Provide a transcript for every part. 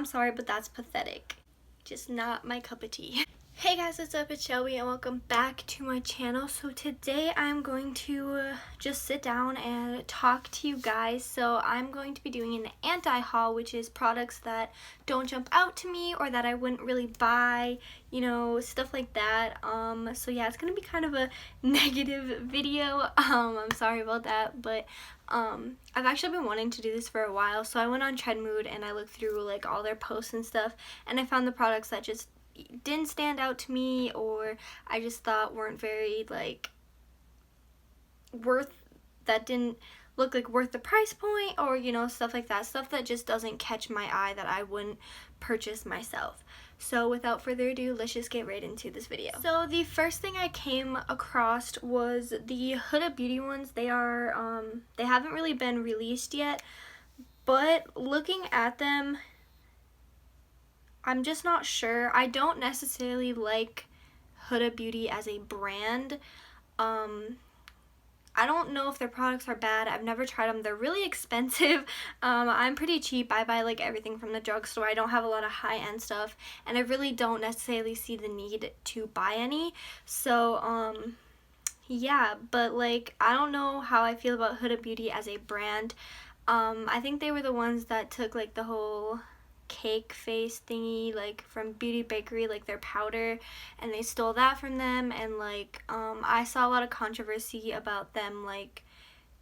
I'm sorry, but that's pathetic. Just not my cup of tea. Hey guys, what's up? It's Shelby and welcome back to my channel. So today I'm going to just sit down and talk to you guys. So I'm going to be doing an anti-haul, which is products that don't jump out to me or that I wouldn't really buy, you know, stuff like that. So yeah, it's gonna be kind of a negative video. I'm sorry about that, but I've actually been wanting to do this for a while. So I went on Trendmood and I looked through like all their posts and stuff, and I found the products that just didn't stand out to me, or I just thought weren't very like that didn't look like worth the price point, or you know, stuff like that, stuff that just doesn't catch my eye that I wouldn't purchase myself. So without further ado, let's just get right into this video. So the first thing I came across was the Hooda Beauty ones. They are they haven't really been released yet, but looking at them, I'm just not sure. I don't necessarily like Hooda Beauty as a brand. I don't know if their products are bad. I've never tried them. They're really expensive. I'm pretty cheap. I buy like everything from the drugstore. I don't have a lot of high-end stuff, and I really don't necessarily see the need to buy any. So yeah, but like I don't know how I feel about Hooda Beauty as a brand. I think they were the ones that took like the whole cake face thingy like from Beauty Bakery, like their powder, and they stole that from them. And like I saw a lot of controversy about them like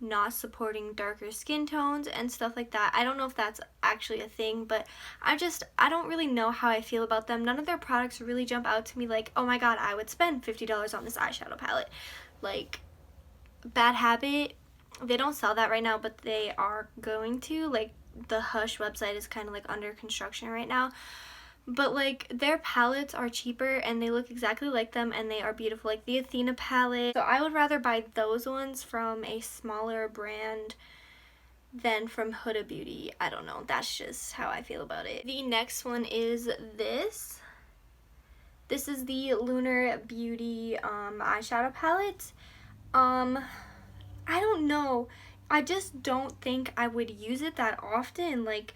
not supporting darker skin tones and stuff like that. I don't know if that's actually a thing, but I don't really know how I feel about them. None of their products really jump out to me like, oh my god, I would spend $50 on this eyeshadow palette. Like Bad Habit, they don't sell that right now, but they are going to. Like the Hush website is kind of like under construction right now, but like their palettes are cheaper and they look exactly like them and they are beautiful, like the Athena palette. So I would rather buy those ones from a smaller brand than from Hooda Beauty. I don't know, that's just how I feel about it. The next one is this is the Lunar Beauty eyeshadow palette. I don't know, I just don't think I would use it that often. Like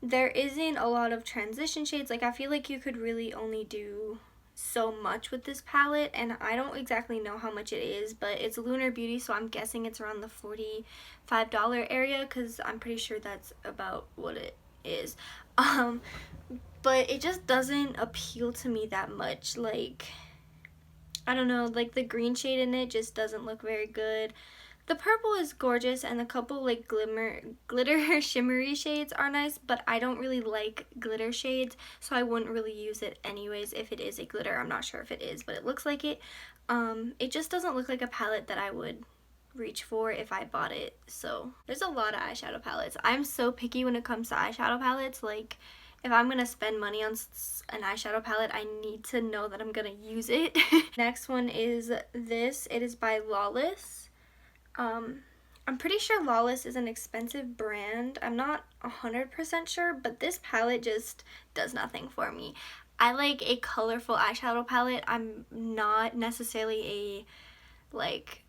there isn't a lot of transition shades. Like I feel like you could really only do so much with this palette, and I don't exactly know how much it is, but it's Lunar Beauty, so I'm guessing it's around the $45 area, because I'm pretty sure that's about what it is. But it just doesn't appeal to me that much. Like I don't know, like the green shade in it just doesn't look very good. The purple is gorgeous, and a couple like glitter shimmery shades are nice, but I don't really like glitter shades, so I wouldn't really use it anyways if it is a glitter. I'm not sure if it is, but it looks like it. It just doesn't look like a palette that I would reach for if I bought it. So there's a lot of eyeshadow palettes. I'm so picky when it comes to eyeshadow palettes. Like if I'm gonna spend money on an eyeshadow palette, I need to know that I'm gonna use it. Next one is this. It is by Lawless. I'm pretty sure Lawless is an expensive brand. I'm not 100% sure, but this palette just does nothing for me. I like a colorful eyeshadow palette. I'm not necessarily a, like,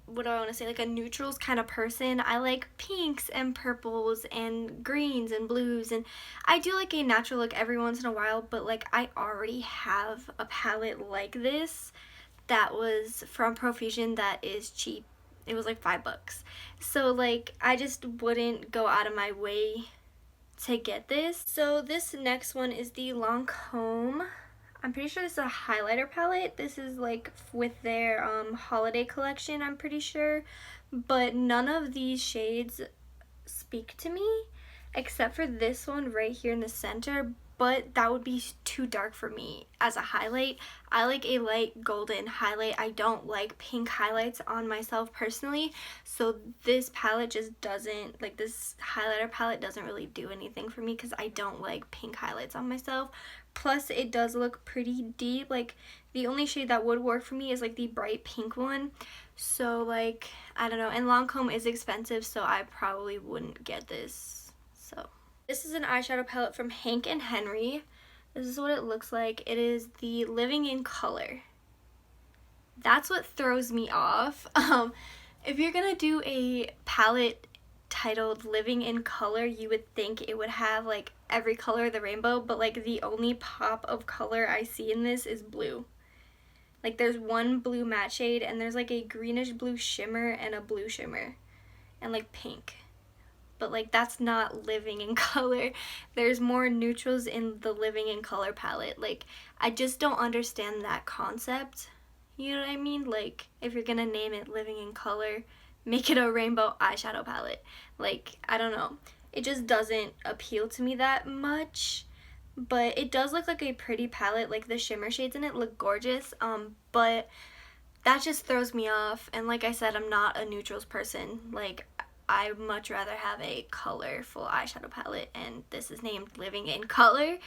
what do I want to say, like a neutrals kind of person. I like pinks and purples and greens and blues, and I do like a natural look every once in a while, but like I already have a palette like this that was from Profusion that is cheap. It was like $5. So like I just wouldn't go out of my way to get this. So this next one is the Lancome. I'm pretty sure this is a highlighter palette. This is like with their holiday collection, I'm pretty sure. But none of these shades speak to me except for this one right here in the center, but that would be too dark for me as a highlight. I like a light golden highlight. I don't like pink highlights on myself personally, so this palette just doesn't, like this highlighter palette doesn't really do anything for me because I don't like pink highlights on myself. Plus it does look pretty deep. Like the only shade that would work for me is like the bright pink one. So like I don't know, and Lancome is expensive, so I probably wouldn't get this. So this is an eyeshadow palette from Hank and Henry. This is what it looks like. It is the Living in Color. That's what throws me off. If you're gonna do a palette titled Living in Color, you would think it would have like every color of the rainbow, but like the only pop of color I see in this is blue. Like there's one blue matte shade and there's like a greenish blue shimmer and a blue shimmer and like pink. But like that's not living in color. There's more neutrals in the living in color palette. Like I just don't understand that concept. You know what I mean? Like if you're gonna name it living in color, make it a rainbow eyeshadow palette. Like I don't know, it just doesn't appeal to me that much. But it does look like a pretty palette. Like the shimmer shades in it look gorgeous, but that just throws me off. And like I said, I'm not a neutrals person. Like I much rather have a colorful eyeshadow palette, and this is named Living in Color,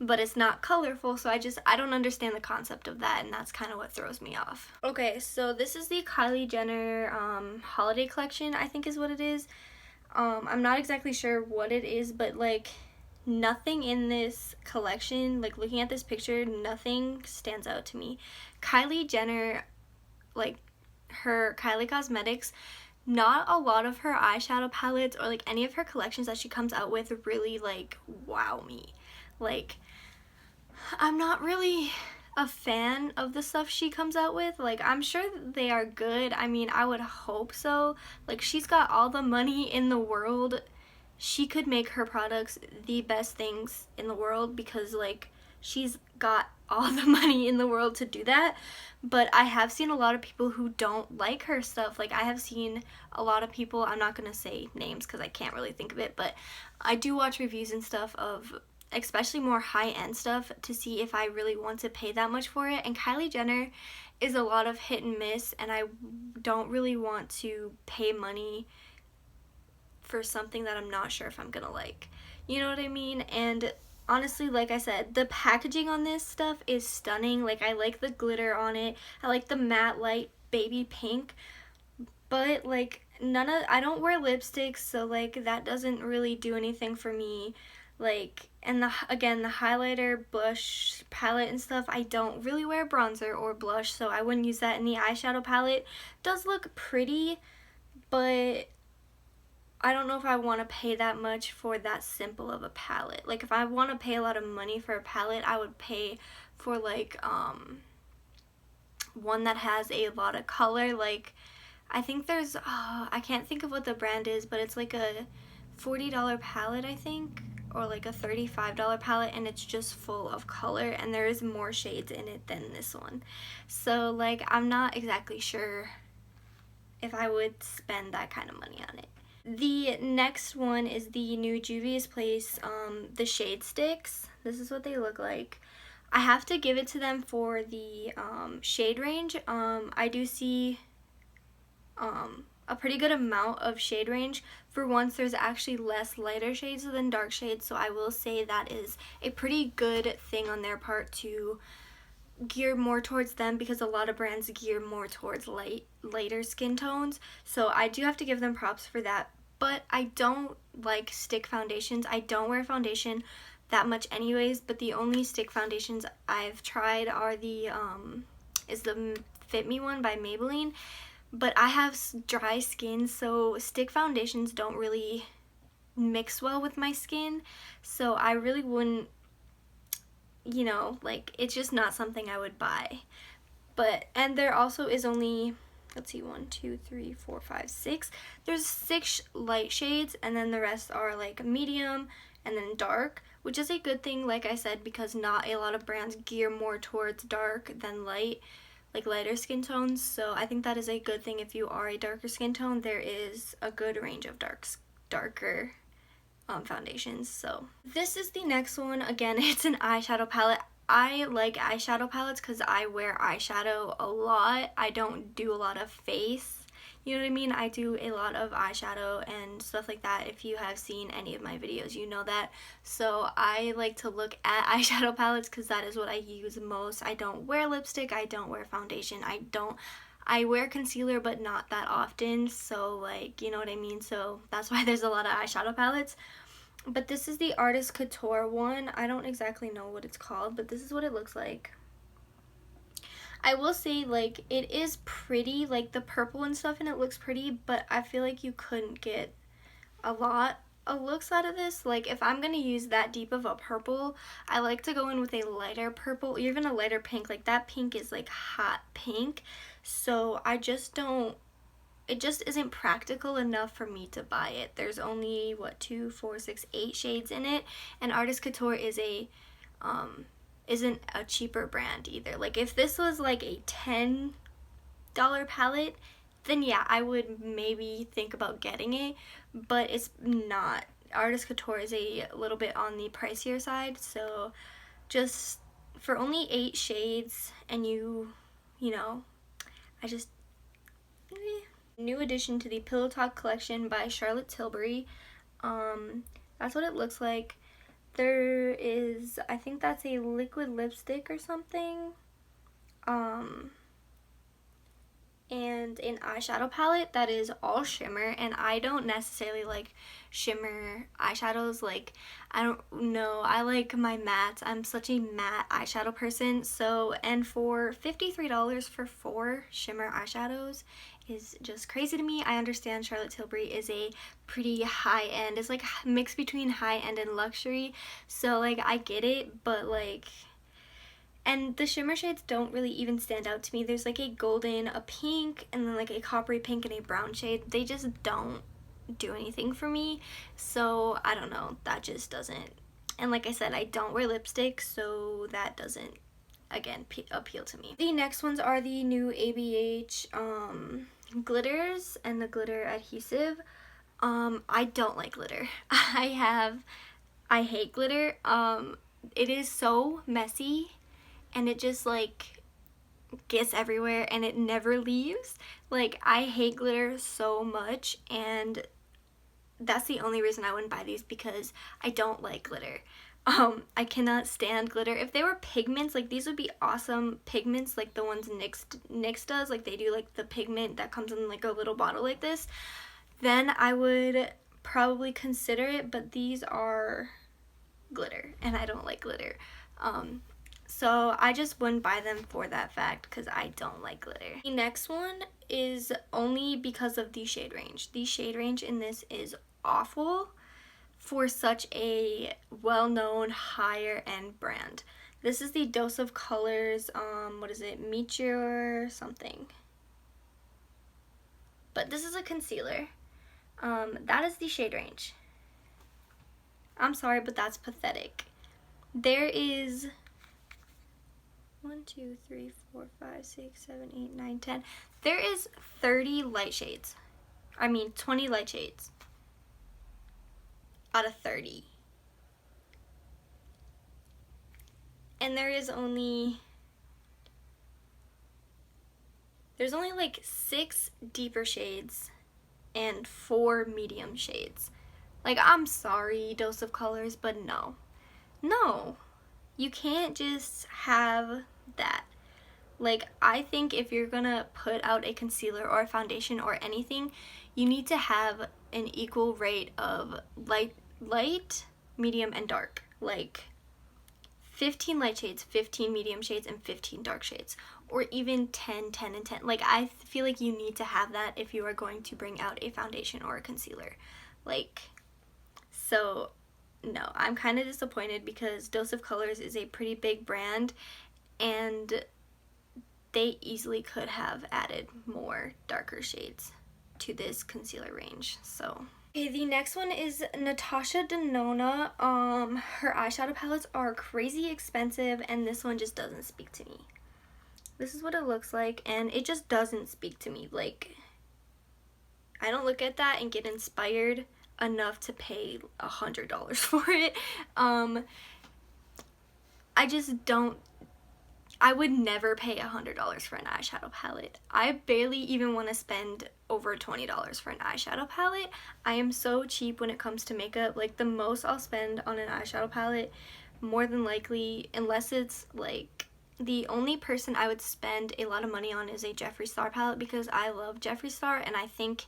but it's not colorful, so I don't understand the concept of that, and that's kind of what throws me off. Okay, so this is the Kylie Jenner holiday collection, I think is what it is. I'm not exactly sure what it is, but like nothing in this collection, like looking at this picture, nothing stands out to me. Kylie Jenner, like her Kylie Cosmetics, not a lot of her eyeshadow palettes or like any of her collections that she comes out with really like wow me. Like I'm not really a fan of the stuff she comes out with. Like I'm sure they are good. I mean, I would hope so. Like she's got all the money in the world. She could make her products the best things in the world because like she's got all the money in the world to do that. But I have seen a lot of people who don't like her stuff. Like I have seen a lot of people, I'm not gonna say names because I can't really think of it, but I do watch reviews and stuff of especially more high-end stuff to see if I really want to pay that much for it. And Kylie Jenner is a lot of hit and miss, and I don't really want to pay money for something that I'm not sure if I'm gonna like. You know what I mean? And honestly, like I said, the packaging on this stuff is stunning. Like I like the glitter on it. I like the matte light baby pink. But like I don't wear lipsticks, so like that doesn't really do anything for me. Like, and again, the highlighter, blush palette and stuff, I don't really wear bronzer or blush, so I wouldn't use that in the eyeshadow palette. Does look pretty, but I don't know if I want to pay that much for that simple of a palette. Like if I want to pay a lot of money for a palette, I would pay for like one that has a lot of color. Like I think there's I can't think of what the brand is, but it's like a $40 palette, I think, or like a $35 palette, and it's just full of color, and there is more shades in it than this one. So like I'm not exactly sure if I would spend that kind of money on it. The next one is the new Juvia's Place, the shade sticks. This is what they look like. I have to give it to them for the shade range. I do see a pretty good amount of shade range. For once, there's actually less lighter shades than dark shades, so I will say that is a pretty good thing on their part to gear more towards them, because a lot of brands gear more towards lighter skin tones. So I do have to give them props for that. But I don't like stick foundations. I don't wear foundation that much anyways, but the only stick foundations I've tried are the is the Fit Me one by Maybelline. But I have dry skin, so stick foundations don't really mix well with my skin. So I really wouldn't, you know, like it's just not something I would buy. But, and there also is only, let's see, 1, 2, 3, 4, 5, 6. There's 6 light shades, and then the rest are like medium and then dark, which is a good thing, like I said, because not a lot of brands gear more towards dark than light, like lighter skin tones. So I think that is a good thing. If you are a darker skin tone, there is a good range of darker foundations. So this is the next one. Again, it's an eyeshadow palette. I like eyeshadow palettes because I wear eyeshadow a lot. I don't do a lot of face, you know what I mean? I do a lot of eyeshadow and stuff like that. If you have seen any of my videos, you know that. So I like to look at eyeshadow palettes because that is what I use most. I don't wear lipstick, I don't wear foundation, I wear concealer, but not that often, so like, you know what I mean? So that's why there's a lot of eyeshadow palettes. But this is the Artist Couture one. I don't exactly know what it's called, but this is what it looks like. I will say, like, it is pretty, like the purple and stuff, and it looks pretty, but I feel like you couldn't get a lot of looks out of this. Like, if I'm gonna use that deep of a purple, I like to go in with a lighter purple, even a lighter pink. Like, that pink is like hot pink, so I just don't, it just isn't practical enough for me to buy it. There's only, what, 2, 4, 6, 8 shades in it, and Artist Couture is a isn't a cheaper brand either. Like, if this was like a $10 palette, then yeah, I would maybe think about getting it, but it's not. Artist Couture is a little bit on the pricier side, so just for only 8 shades, and you know, I just, New addition to the Pillow Talk collection by Charlotte Tilbury. That's what it looks like. There is, I think that's a liquid lipstick or something. And an eyeshadow palette that is all shimmer, and I don't necessarily like shimmer eyeshadows. Like, I don't know, I like my mattes. I'm such a matte eyeshadow person. So, and for $53 for 4 shimmer eyeshadows is just crazy to me. I understand Charlotte Tilbury is a pretty high end, it's like mixed between high end and luxury, so like I get it, but like, and the shimmer shades don't really even stand out to me. There's like a golden, a pink, and then like a coppery pink and a brown shade. They just don't do anything for me. So I don't know, that just doesn't. And like I said, I don't wear lipstick, so that doesn't, again, appeal to me. The next ones are the new ABH glitters and the glitter adhesive. I don't like glitter. I hate glitter. It is so messy, and it just like gets everywhere and it never leaves. Like, I hate glitter so much, and that's the only reason I wouldn't buy these, because I don't like glitter. I cannot stand glitter. If they were pigments, like these would be awesome pigments, like the ones NYX does, like they do like the pigment that comes in like a little bottle like this, then I would probably consider it, but these are glitter and I don't like glitter. So I just wouldn't buy them for that fact, because I don't like glitter. The next one is only because of the shade range. The shade range in this is awful for such a well-known higher end brand. This is the Dose of Colors, what is it, Meteor something. But this is a concealer. That is the shade range. I'm sorry, but that's pathetic. There is 1, 2, 3, 4, 5, 6, 7, 8, 9, 10. There is 30 light shades. I mean 20 light shades out of 30. And there's only like 6 deeper shades and 4 medium shades. Like, I'm sorry, Dose of Colors, but no. No. You can't just have that. Like, I think if you're gonna put out a concealer or a foundation or anything, you need to have an equal rate of light, medium, and dark. Like, 15 light shades, 15 medium shades, and 15 dark shades. Or even 10, 10, and 10. Like, I feel like you need to have that if you are going to bring out a foundation or a concealer. Like, so no, I'm kind of disappointed, because Dose of Colors is a pretty big brand, and they easily could have added more darker shades to this concealer range. So okay, the next one is Natasha De Nonna. Her eyeshadow palettes are crazy expensive, and this one just doesn't speak to me. This is what it looks like, and it just doesn't speak to me. Like, I don't look at that and get inspired enough to pay $100 for it. I just don't. I would never pay $100 for an eyeshadow palette. I barely even want to spend over $20 for an eyeshadow palette. I am so cheap when it comes to makeup. Like, the most I'll spend on an eyeshadow palette, more than likely, unless it's like, the only person I would spend a lot of money on is a Jeffree Star palette, because I love Jeffree Star, and I think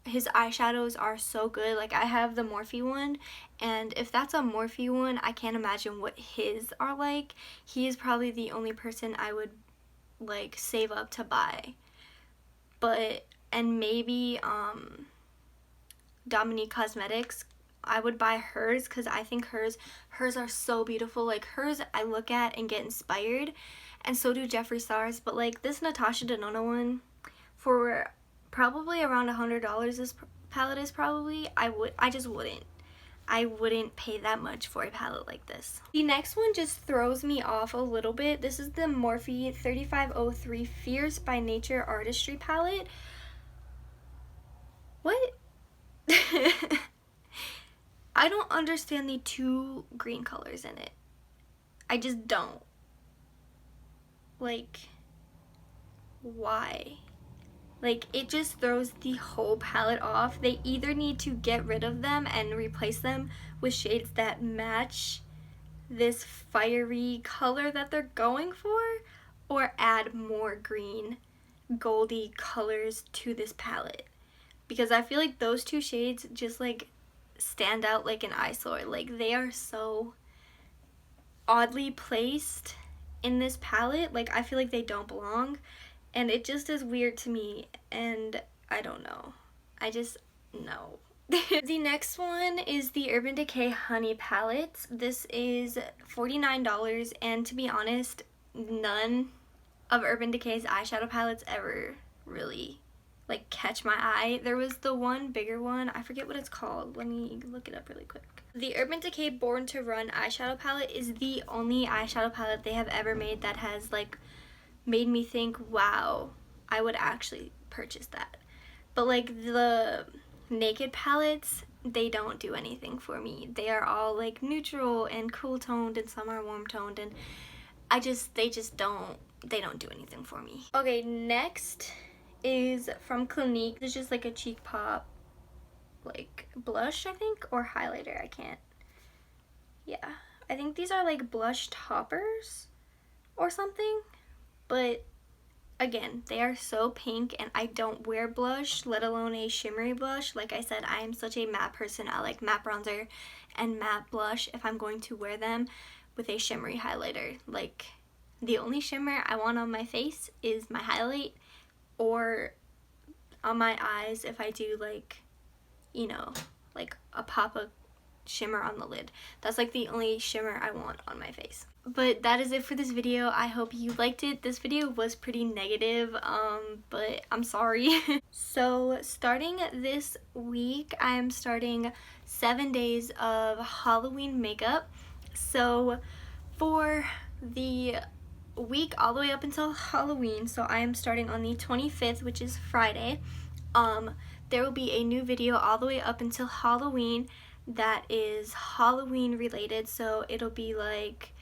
his eyeshadows are so good. Like, I have the Morphe one, and if that's a Morphe one, I can't imagine what his are like. He is probably the only person I would like save up to buy. But, and maybe Dominique Cosmetics, I would buy hers because I think hers are so beautiful. Like hers I look at and get inspired, and so do Jeffree Star's. But like this Natasha De Nonna one, for probably around $100, this palette is probably, I just wouldn't. I wouldn't pay that much for a palette like this. The next one just throws me off a little bit. This is the Morphe 3503 Fierce by Nature Artistry palette. What? I don't understand the two green colors in it. I just don't. Like, why? Like, it just throws the whole palette off. They either need to get rid of them and replace them with shades that match this fiery color that they're going for, or add more green, goldy colors to this palette. Because I feel like those two shades just like stand out like an eyesore. Like they are so oddly placed in this palette. Like I feel like they don't belong, and it just is weird to me, and I don't know. I just, no. The next one is the Urban Decay Honey palette. This is $49, and to be honest, none of Urban Decay's eyeshadow palettes ever really like catch my eye. There was the one bigger one, I forget what it's called, let me look it up really quick. The Urban Decay Born to Run eyeshadow palette is the only eyeshadow palette they have ever made that has like made me think, wow, I would actually purchase that. But like the Naked palettes, they don't do anything for me. They are all like neutral and cool toned, and some are warm toned, and they don't do anything for me. Okay, next is from Clinique. It's just like a cheek pop like blush, I think, or highlighter. Yeah, I think these are like blush toppers or something, but again, they are so pink, and I don't wear blush, let alone a shimmery blush. Like I said, I am such a matte person. I like matte bronzer and matte blush if I'm going to wear them with a shimmery highlighter. Like the only shimmer I want on my face is my highlight, or on my eyes if I do like, you know, like a pop of shimmer on the lid. That's like the only shimmer I want on my face. But that is it for this video. I hope you liked it. This video was pretty negative, but I'm sorry. So starting this week, I am starting 7 days of Halloween makeup. So for the week all the way up until Halloween, so I am starting on the 25th, which is Friday. There will be a new video all the way up until Halloween that is Halloween related, so it'll be like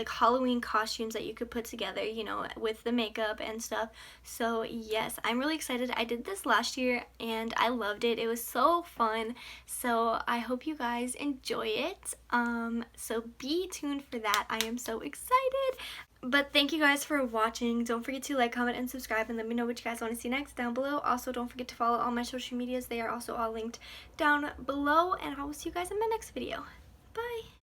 Halloween costumes that you could put together, you know, with the makeup and stuff. So yes, I'm really excited. I did this last year and I loved it. It was so fun. So I hope you guys enjoy it. So be tuned for that. I am so excited. But thank you guys for watching. Don't forget to like, comment, and subscribe, and let me know what you guys want to see next down below. Also, don't forget to follow all my social medias. They are also all linked down below, and I will see you guys in my next video. Bye!